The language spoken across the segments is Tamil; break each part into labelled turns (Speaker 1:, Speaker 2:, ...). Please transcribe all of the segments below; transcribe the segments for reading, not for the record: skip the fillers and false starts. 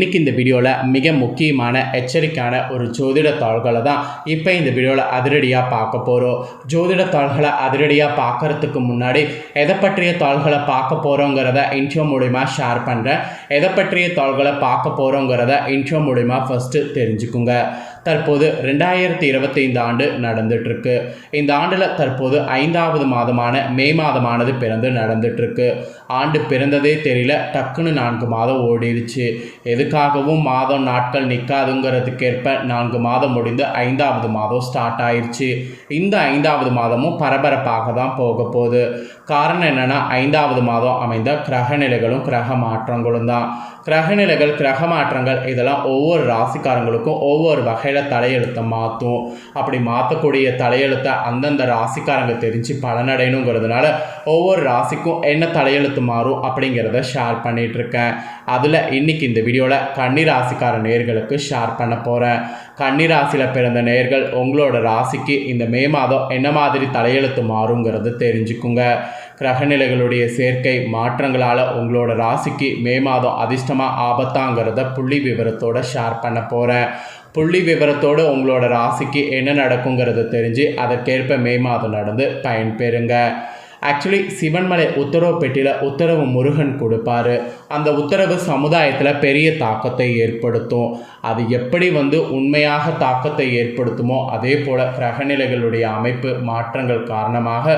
Speaker 1: இன்றைக்கி இந்த வீடியோவில் மிக முக்கியமான எச்சரிக்கையான ஒரு ஜோதிட தாள்களை தான் இப்போ இந்த வீடியோவில் அதிரடியாக பார்க்க போகிறோம். ஜோதிட தாள்களை அதிரடியாக பார்க்குறதுக்கு முன்னாடி எதை பற்றிய தாள்களை பார்க்க போகிறோங்கிறத இன்ட்ரோ மூலிமா ஷேர் பண்ணுறேன். எதை பற்றிய தாள்களை பார்க்க போகிறோங்கிறத இன்ட்ரோ மூலிமா ஃபஸ்ட்டு தெரிஞ்சுக்குங்க. தற்போது 2025 ஆண்டு நடந்துட்டுருக்கு. இந்த ஆண்டில் தற்போது 5வது மாதமான மே மாதமானது பிறந்து நடந்துட்டுருக்கு. ஆண்டு பிறந்ததே தெரியல, டக்குன்னு 4 மாதம் ஓடிடுச்சு. எதுக்காகவும் மாதம் நாட்கள் நிற்காதுங்கிறதுக்கேற்ப 4 மாதம் முடிந்து 5வது மாதம் ஸ்டார்ட் ஆயிடுச்சு. இந்த 5வது மாதமும் பரபரப்பாக தான் போக போகுது. காரணம் என்னென்னா, 5வது மாதம் அமைந்த கிரகநிலைகளும் கிரக மாற்றங்களும் தான். கிரகநிலைகள் கிரக மாற்றங்கள் இதெல்லாம் ஒவ்வொரு ராசிக்காரங்களுக்கும் ஒவ்வொரு வகையில் தலையெழுத்தை மாற்றும். அப்படி மாற்றக்கூடிய தலையெழுத்தை அந்தந்த ராசிக்காரங்க தெரிஞ்சு பலனடையணுங்கிறதுனால ஒவ்வொரு ராசிக்கும் என்ன தலையெழுத்து மாறும் அப்படிங்கிறத ஷேர் பண்ணிகிட்ருக்கேன். அதில் இன்றைக்கி இந்த வீடியோவில் கன்னி ராசிக்கார நேயர்களுக்கு ஷேர் பண்ண போகிறேன். கன்னி ராசியில் பிறந்த நேயர்கள் உங்களோட ராசிக்கு இந்த மே மாதம் என்ன மாதிரி தலையெழுத்து மாறுங்கிறது தெரிஞ்சுக்குங்க. கிரகநிலைகளுடைய சேர்க்கை மாற்றங்களால் உங்களோட ராசிக்கு மே மாதம் அதிர்ஷ்டமாக ஆபத்தாங்கிறத புள்ளி விவரத்தோடு ஷேர் பண்ண போகிறேன். புள்ளி விவரத்தோடு உங்களோட ராசிக்கு என்ன நடக்குங்கிறத தெரிஞ்சு அதற்கேற்ப மே மாதம் நடந்து பயன்பெறுங்க. ஆக்சுவலி சிவன்மலை உத்தரவு பெட்டியில் உத்தரவு முருகன் கொடுப்பார். அந்த உத்தரவு சமுதாயத்தில் பெரிய தாக்கத்தை ஏற்படுத்தும். அது எப்படி உண்மையாக தாக்கத்தை ஏற்படுத்துமோ அதே போல் கிரகநிலைகளுடைய அமைப்பு மாற்றங்கள் காரணமாக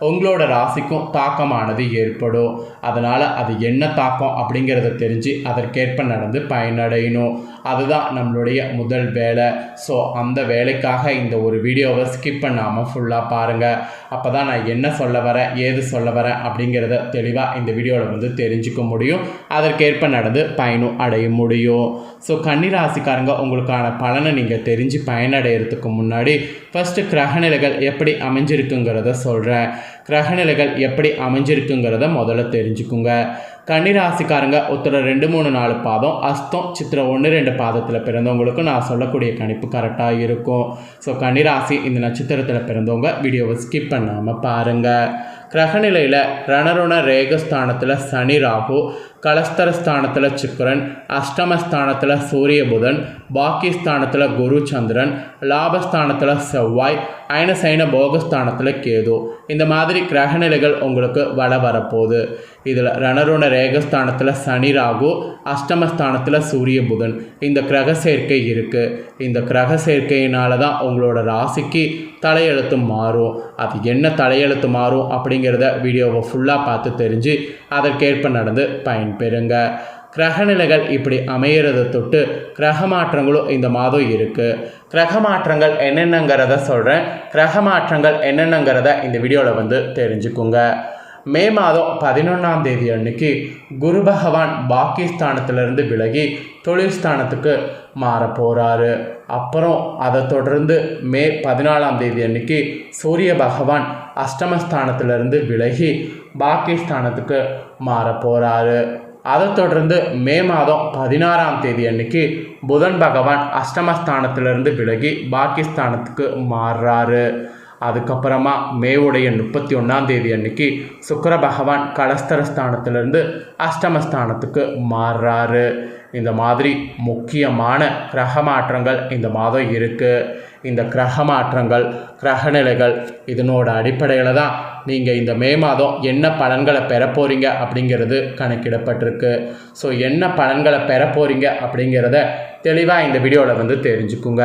Speaker 1: உங்களோட ராசிக்கும் தாக்கமானது ஏற்படும். அதனால் அது என்ன தாக்கம் அப்படிங்கிறத தெரிஞ்சு அதற்கேற்ப நடந்து பயனடையணும். அதுதான் நம்மளுடைய முதல் வேலை. ஸோ அந்த வேலைக்காக இந்த ஒரு வீடியோவை ஸ்கிப் பண்ணாமல் ஃபுல்லாக பாருங்கள். அப்போ தான் நான் என்ன சொல்ல வரேன், ஏது சொல்ல வரேன் அப்படிங்கிறத தெளிவாக இந்த வீடியோவில் தெரிஞ்சுக்க முடியும். அதற்கேற்ப நடந்து பயனும் அடைய முடியும். ஸோ கன்னிராசிக்காரங்க உங்களுக்கான பலனை நீங்கள் தெரிஞ்சு பயனடைகிறதுக்கு முன்னாடி ஃபஸ்ட்டு கிரகநிலைகள் எப்படி அமைஞ்சிருக்குங்கிறத சொல்கிறேன். கிரகநிலைகள் எப்படி அமைஞ்சிருக்குங்கிறத முதல்ல தெரிஞ்சுக்குங்க. கன்னிராசிக்காரங்க உத்திரம் 2, 3, 4 பாதம், அஸ்தம், சித்திரம் 1, 2 பாதத்தில் பிறந்தவங்களுக்கு நான் சொல்லக்கூடிய கணிப்பு கரெக்டாக இருக்கும். ஸோ கன்னிராசி இந்த நட்சத்திரத்தில் பிறந்தவங்க வீடியோவை ஸ்கிப் பண்ணாமல் பாருங்கள். கிரகநிலையில் ரணருண ரேகஸ்தானத்தில் சனி ராகு, கலஸ்தரஸ்தானத்தில் சுக்கிரன், அஷ்டமஸ்தானத்தில் சூரிய புதன், பாக்கியஸ்தானத்தில் குரு சந்திரன், லாபஸ்தானத்தில் செவ்வாய், அயனசைன போகஸ்தானத்தில் கேது. இந்த மாதிரி கிரகநிலைகள் உங்களுக்கு வரப்போகுது. இதில் ரணருண ரேகஸ்தானத்தில் சனி ராகு, அஷ்டமஸ்தானத்தில் சூரிய புதன் இந்த கிரக சேர்க்கை இருக்குது. இந்த கிரக சேர்க்கையினால தான் உங்களோட ராசிக்கு தலையெழுத்து மாறும். அது என்ன தலையெழுத்து மாறும் அப்படிங்கிறத வீடியோவை ஃபுல்லாக பார்த்து தெரிஞ்சு அதற்கேற்ப நடந்து பயன்பெறுங்க. கிரகநிலைகள் இப்படி அமையிறதை தொட்டு கிரக மாற்றங்களும் இந்த மாதம் இருக்குது. கிரக மாற்றங்கள் என்னென்னங்கிறத சொல்கிறேன். கிரக மாற்றங்கள் என்னென்னங்கிறத இந்த வீடியோவில் தெரிஞ்சுக்குங்க. மே மாதம் 11ஆம் தேதி அன்னைக்கு குரு பகவான் பாக்கியஸ்தானத்திலிருந்து விலகி தொழில் ஸ்தானத்துக்கு மாற போகிறாரு. அப்புறம் அதை தொடர்ந்து மே 14ஆம் தேதி அன்னைக்கு சூரிய பகவான் அஷ்டமஸ்தானத்திலிருந்து விலகி பாக்கியஸ்தானத்துக்கு மாற போகிறாரு. அதை தொடர்ந்து மே மாதம் 16ஆம் தேதி அன்னைக்கு புதன் பகவான் அஷ்டமஸ்தானத்திலிருந்து விலகி பாக்கியஸ்தானத்துக்கு மாறுறாரு. அதுக்கப்புறமா மேவுடைய 31ஆம் தேதி அன்னைக்கு சுக்கிர பகவான் கலஸ்தரஸ்தானத்திலிருந்து அஷ்டமஸ்தானத்துக்கு மாறுறாரு. இந்த மாதிரி முக்கியமான கிரக மாற்றங்கள் இந்த மாதம் இருக்குது. இந்த கிரக மாற்றங்கள் கிரகநிலைகள் இதனோட அடிப்படையில் தான் நீங்கள் இந்த மே மாதம் என்ன பலன்களை பெற போகிறீங்க அப்படிங்கிறது கணக்கிடப்பட்டிருக்கு. ஸோ என்ன பலன்களை பெற போகிறீங்க அப்படிங்கிறத தெளிவாக இந்த வீடியோவில் தெரிஞ்சுக்குங்க.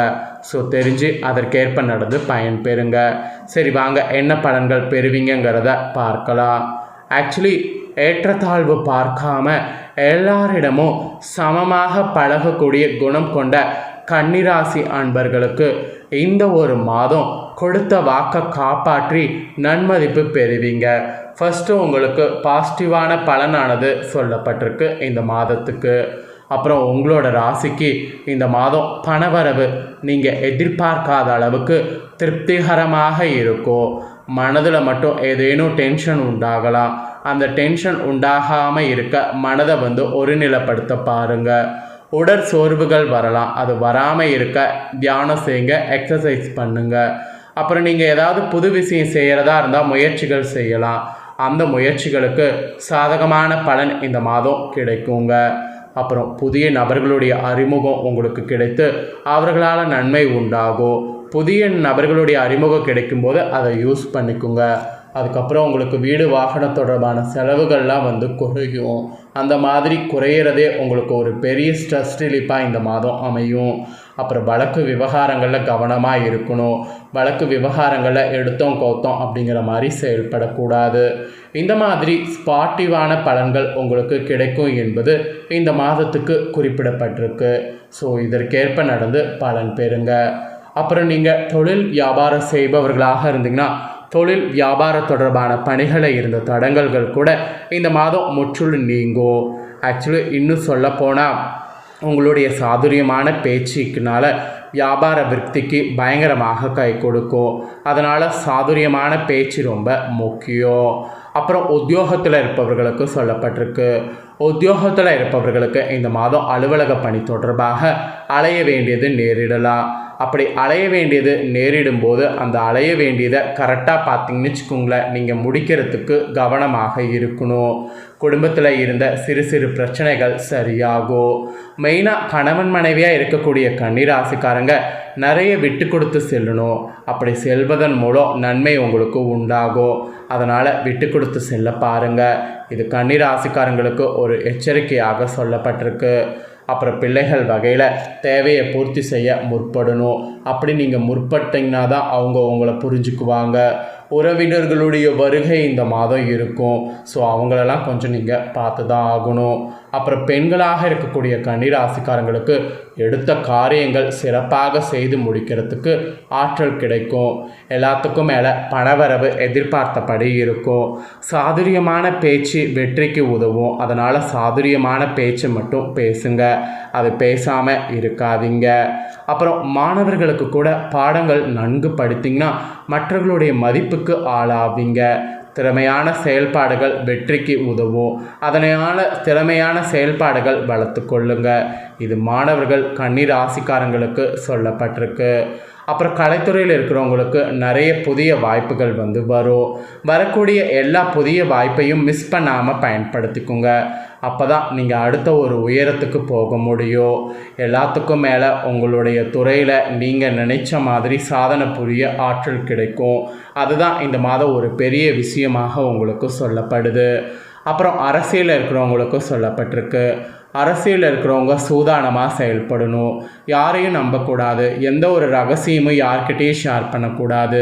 Speaker 1: ஸோ தெரிஞ்சு அதற்கேற்ப நடந்து பயன்பெறுங்க. சரி வாங்க, என்ன பலன்கள் பெறுவீங்கிறத பார்க்கலாம். ஆக்சுவலி ஏற்றத்தாழ்வு பார்க்காம எல்லாரிடமும் சமமாக பழகக்கூடிய குணம் கொண்ட கன்னிராசி அன்பர்களுக்கு இந்த ஒரு மாதம் கொடுத்த வாக்கை காப்பாற்றி நன்மதிப்பு பெறுவீங்க. ஃபஸ்ட்டு உங்களுக்கு பாசிட்டிவான பலனானது சொல்லப்பட்டிருக்கு இந்த மாதத்துக்கு. அப்புறம் உங்களோட ராசிக்கு இந்த மாதம் பணவரவு நீங்கள் எதிர்பார்க்காத அளவுக்கு திருப்திகரமாக இருக்கும். மனதில் மட்டும் ஏதேனும் டென்ஷன் உண்டாகலாம். அந்த டென்ஷன் உண்டாகாமல் இருக்க மனதை ஒருநிலைப்படுத்த பாருங்கள். உடற் சோர்வுகள் வரலாம். அது வராமல் இருக்க தியானம் செய்யுங்க, எக்ஸசைஸ் பண்ணுங்கள். அப்புறம் நீங்கள் ஏதாவது புது விஷயம் செய்கிறதா இருந்தால் முயற்சிகள் செய்யலாம். அந்த முயற்சிகளுக்கு சாதகமான பலன் இந்த மாதம் கிடைக்குங்க. அப்புறம் புதிய நபர்களுடைய அறிமுகம் உங்களுக்கு கிடைத்து அவர்களால் நன்மை உண்டாகும். புதிய நபர்களுடைய அறிமுகம் கிடைக்கும்போது அதை யூஸ் பண்ணிக்கோங்க. அதுக்கப்புறம் உங்களுக்கு வீடு வாகனம் தொடர்பான செலவுகள்லாம் குறையும். அந்த மாதிரி குறையிறதே உங்களுக்கு ஒரு பெரிய ஸ்ட்ரெஸ் ரிலீஃபாக இந்த மாதம் அமையும். அப்புறம் வழக்கு விவகாரங்களில் கவனமாக இருக்கணும். வழக்கு விவகாரங்களில் எடுத்தோம் கவுத்தோம் அப்படிங்கிற மாதிரி செயல்படக்கூடாது. இந்த மாதிரி ஸ்பாட்டிவான பலன்கள் உங்களுக்கு கிடைக்கும் என்பது இந்த மாதத்துக்கு குறிப்பிடப்பட்டிருக்கு. ஸோ இதற்கேற்ப நடந்து பலன் பெறுங்க. அப்புறம் நீங்கள் தொழில் வியாபாரம் செய்பவர்களாக இருந்தீங்கன்னா தொழில் வியாபார தொடர்பான பணிகளில் இருந்த தடங்கல்கள் கூட இந்த மாதம் முற்றிலும் நீங்கும். ஆக்சுவலி இன்னும் சொல்லப்போனால் உங்களுடைய சாதுரியமான பேச்சுக்குனால வியாபார விருத்திக்கு பயங்கரமாக கை கொடுக்கும். அதனால் சாதுரியமான பேச்சு ரொம்ப முக்கியம். அப்புறம் உத்தியோகத்தில் இருப்பவர்களுக்கு சொல்லப்பட்டிருக்கு. உத்தியோகத்தில் இருப்பவர்களுக்கு இந்த மாதம் அலுவலக பணி தொடர்பாக அலைய வேண்டியது நேரிடலாம். அப்படி அலைய வேண்டியது நேரிடும் போது அந்த அலைய வேண்டியதை கரெக்டாக பார்த்தீங்கன்னு வச்சுக்கோங்களேன், நீங்கள் முடிக்கிறதுக்கு கவனமாக இருக்கணும். குடும்பத்தில் இருந்த சிறு சிறு பிரச்சனைகள் சரியாகும். மெயினாக கணவன் மனைவியாக இருக்கக்கூடிய கன்னிராசிக்காரங்க நிறைய விட்டு கொடுத்து செல்லணும். அப்படி செல்வதன் மூலம் நன்மை உங்களுக்கு உண்டாகும். அதனால் விட்டு கொடுத்து செல்ல பாருங்கள். இது கன்னிராசிக்காரங்களுக்கு ஒரு எச்சரிக்கையாக சொல்லப்பட்டிருக்கு. அப்புறம் பிள்ளைகள் வகையில் தேவையை பூர்த்தி செய்ய முற்படணும். அப்படி நீங்கள் முற்பட்டிங்கன்னா தான் அவங்க உங்களை புரிஞ்சுக்குவாங்க. உறவினர்களுடைய வருகை இந்த மாதம் இருக்கும். ஸோ அவங்களெல்லாம் கொஞ்சம் நீங்கள் பார்த்து தான் ஆகணும். அப்புறம் பெண்களாக இருக்கக்கூடிய கன்னிராசிக்காரங்களுக்கு எடுத்த காரியங்கள் சிறப்பாக செய்து முடிக்கிறதுக்கு ஆற்றல் கிடைக்கும். எல்லாத்துக்கும் மேலே பணவரவு எதிர்பார்த்தபடி இருக்கும். சாதுரியமான பேச்சு வெற்றிக்கு உதவும். அதனால் சாதுரியமான பேச்சு மட்டும் பேசுங்க, அது பேசாமல் இருக்காதீங்க. அப்புறம் மாணவர்களுக்கு கூட பாடங்கள் நன்கு படித்தீங்கன்னா மற்றவர்களுடைய மதிப்புக்கு ஆளாவீங்க. திறமையான செயல்பாடுகள் வெற்றிக்கு உதவும். அதனால் திறமையான செயல்பாடுகள் வளர்த்து கொள்ளுங்க. இது மாணவர்கள் கன்னிராசிக்காரங்களுக்கு சொல்லப்பட்டிருக்கு. அப்புறம் கலைத்துறையில் இருக்கிறவங்களுக்கு நிறைய புதிய வாய்ப்புகள் வரும். வரக்கூடிய எல்லா புதிய வாய்ப்பையும் மிஸ் பண்ணாமல் பயன்படுத்திக்கோங்க. அப்போ தான் நீங்கள் அடுத்த ஒரு உயரத்துக்கு போக முடியும். எல்லாத்துக்கும் மேலே உங்களுடைய துறையில் நீங்கள் நினைச்ச மாதிரி சாதனை புரிய ஆற்றல் கிடைக்கும். அதுதான் இந்த மாதம் ஒரு பெரிய விஷயமாக உங்களுக்கு சொல்லப்படுது. அப்புறம் அரசியலில் இருக்கிறவங்களுக்கும் சொல்லப்பட்டிருக்கு. அரசியலில் இருக்கிறவங்க சூதானமாக செயல்படணும். யாரையும் நம்பக்கூடாது. எந்த ஒரு ரகசியமும் யார்கிட்டையும் ஷேர் பண்ணக்கூடாது.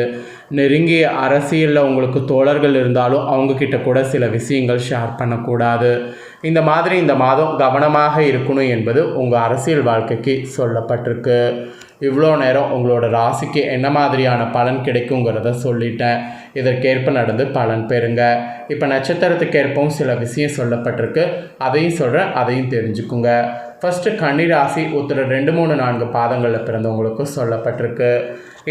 Speaker 1: நெருங்கிய அரசியலில் உங்களுக்கு தோழர்கள் இருந்தாலும் அவங்கக்கிட்ட கூட சில விஷயங்கள் ஷேர் பண்ணக்கூடாது. இந்த மாதிரி இந்த மாதம் கவனமாக இருக்கணும் என்பது உங்கள் அரசியல் வாழ்க்கைக்கு சொல்லப்பட்டிருக்கு. இவ்வளோ நேரம் உங்களோட ராசிக்கு என்ன மாதிரியான பலன் கிடைக்குங்கிறத சொல்லிட்டேன். இதற்கேற்ப நடந்து பலன் பெறுங்க. இப்போ நட்சத்திரத்துக்கேற்பவும் சில விஷயம் சொல்லப்பட்டிருக்கு. அதையும் சொல்கிறேன், அதையும் தெரிஞ்சுக்குங்க. ஃபஸ்ட்டு கன்னிராசி உத்திர 2, 3, 4 பாதங்களில் பிறந்தவங்களுக்கு சொல்லப்பட்டிருக்கு.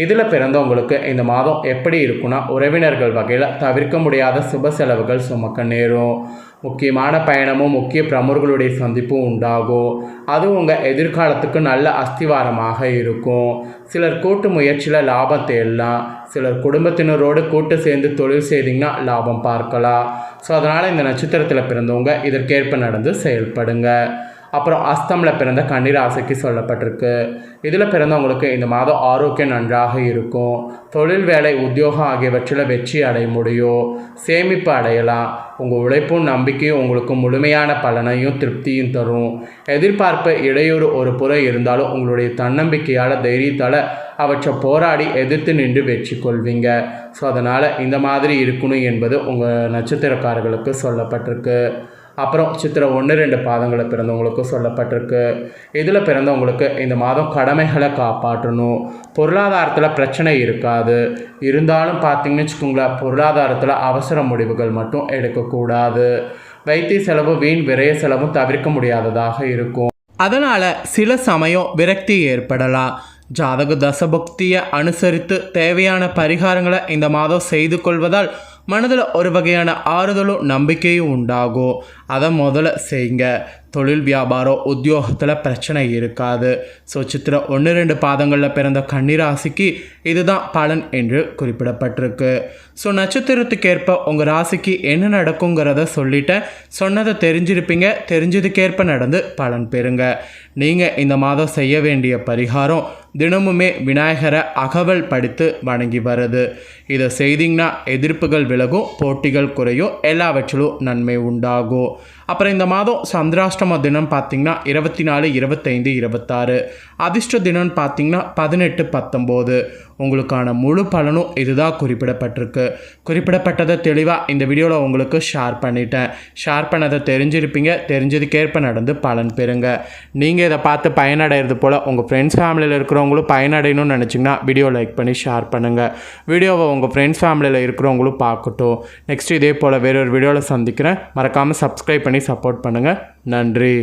Speaker 1: இதில் பிறந்தவங்களுக்கு இந்த மாதம் எப்படி இருக்குன்னா, உறவினர்கள் வகையில் தவிர்க்க முடியாத சுப செலவுகள் சுமக்க நேரும். முக்கியமான பயணமும் முக்கிய பிரமுகர்களுடைய சந்திப்பும் உண்டாகும். அது உங்கள் எதிர்காலத்துக்கு நல்ல அஸ்திவாரமாக இருக்கும். சிலர் கூட்டு முயற்சியில் லாபம் தேடலாம். சிலர் குடும்பத்தினரோடு கூட்டு சேர்ந்து தொழில் செய்தீங்கன்னா லாபம் பார்க்கலாம். ஸோ அதனால் இந்த நட்சத்திரத்தில் பிறந்தவங்க இதற்கேற்ப நடந்து செயல்படுங்க. அப்புறம் அஸ்தமில் பிறந்த கன்னிராசிக்கு சொல்லப்பட்டிருக்கு. இதில் பிறந்தவங்களுக்கு இந்த மாதம் ஆரோக்கியம் நன்றாக இருக்கும். தொழில், வேலை, உத்தியோகம் ஆகியவற்றில் வெற்றி அடைய முடியும். சேமிப்பு அடையலாம். உங்கள் உழைப்பும் நம்பிக்கையும் உங்களுக்கு முழுமையான பலனையும் திருப்தியும் தரும். எதிர்பார்ப்பு இடையூறு ஒரு புறம் இருந்தாலும் உங்களுடைய தன்னம்பிக்கையால் தைரியத்தால் அவற்றை போராடி எதிர்த்து நின்று வெற்றி கொள்வீங்க. ஸோ அதனால் இந்த மாதிரி இருக்கணும் என்பது உங்கள் நட்சத்திரக்காரர்களுக்கு சொல்லப்பட்டிருக்கு. அப்புறம் சித்திரை 1, 2 பாதங்களை பிறந்தவங்களுக்கு சொல்லப்பட்டிருக்கு. இதில் பிறந்தவங்களுக்கு இந்த மாதம் கடமைகளை காப்பாற்றணும். பொருளாதாரத்தில் பிரச்சனை இருக்காது. இருந்தாலும் பார்த்தீங்கன்னு வச்சுக்கோங்களேன், பொருளாதாரத்தில் அவசர முடிவுகள் மட்டும் எடுக்கக்கூடாது. வைத்திய செலவு, வீண் விரய செலவும் தவிர்க்க முடியாததாக இருக்கும். அதனால் சில சமயம் விரக்தி ஏற்படலாம். ஜாதக தசபக்தியை அனுசரித்து தேவையான பரிகாரங்களை இந்த மாதம் செய்து கொள்வதால் மனதில் ஒரு வகையான ஆறுதலும் நம்பிக்கையும் உண்டாகும். அதை முதல்ல செய்யுங்க. தொழில் வியாபாரம் உத்தியோகத்தில் பிரச்சனை இருக்காது. ஸோ சித்திரை 1-2 பாதங்களில் பிறந்த கன்னிராசிக்கு இதுதான் பலன் என்று குறிப்பிடப்பட்டிருக்கு. ஸோ நட்சத்திரத்துக்கேற்ப உங்கள் ராசிக்கு என்ன நடக்குங்கிறத சொல்லிட்டேன். சொன்னதை தெரிஞ்சிருப்பீங்க. தெரிஞ்சதுக்கேற்ப நடந்து பலன் பெறுங்க. நீங்கள் இந்த மாதம் செய்ய வேண்டிய பரிகாரம் தினமுமே விநாயகரை அகவல் படித்து வணங்கி வருது. இதை செய்திங்கன்னா எதிர்ப்புகள் விலகும், போட்டிகள் குறையும், எல்லாவற்றிலும் நன்மை உண்டாகும். அப்புறம் இந்த மாதம் சந்திராஷ்டம தினம் பார்த்திங்கன்னா 24, 25, 26. அதிர்ஷ்ட தினம்னு பார்த்திங்கன்னா 18, 19. உங்களுக்கான முழு பலனும் இதுதான் குறிப்பிடப்பட்டிருக்கு. குறிப்பிடப்பட்டதை தெளிவாக இந்த வீடியோவில் உங்களுக்கு ஷேர் பண்ணிட்டேன். ஷேர் பண்ணதை தெரிஞ்சிருப்பீங்க. தெரிஞ்சதுக்கேற்ப நடந்து பலன் பெறுங்க. நீங்கள் இதை பார்த்து பயனடைகிறது போல் உங்கள் ஃப்ரெண்ட்ஸ் ஃபேமிலியில் இருக்கிறவங்களும் பயனடையணும்னு நினச்சிங்கன்னா வீடியோ லைக் பண்ணி ஷேர் பண்ணுங்கள். வீடியோவை உங்கள் ஃப்ரெண்ட்ஸ் ஃபேமிலியில் இருக்கிறவங்களும் பார்க்கட்டும். நெக்ஸ்ட் இதே போல் வேறொரு வீடியோவில் சந்திக்கிறேன். மறக்காமல் சப்ஸ்கிரைப் பண்ணி சப்போர்ட் பண்ணுங்கள். நன்றி.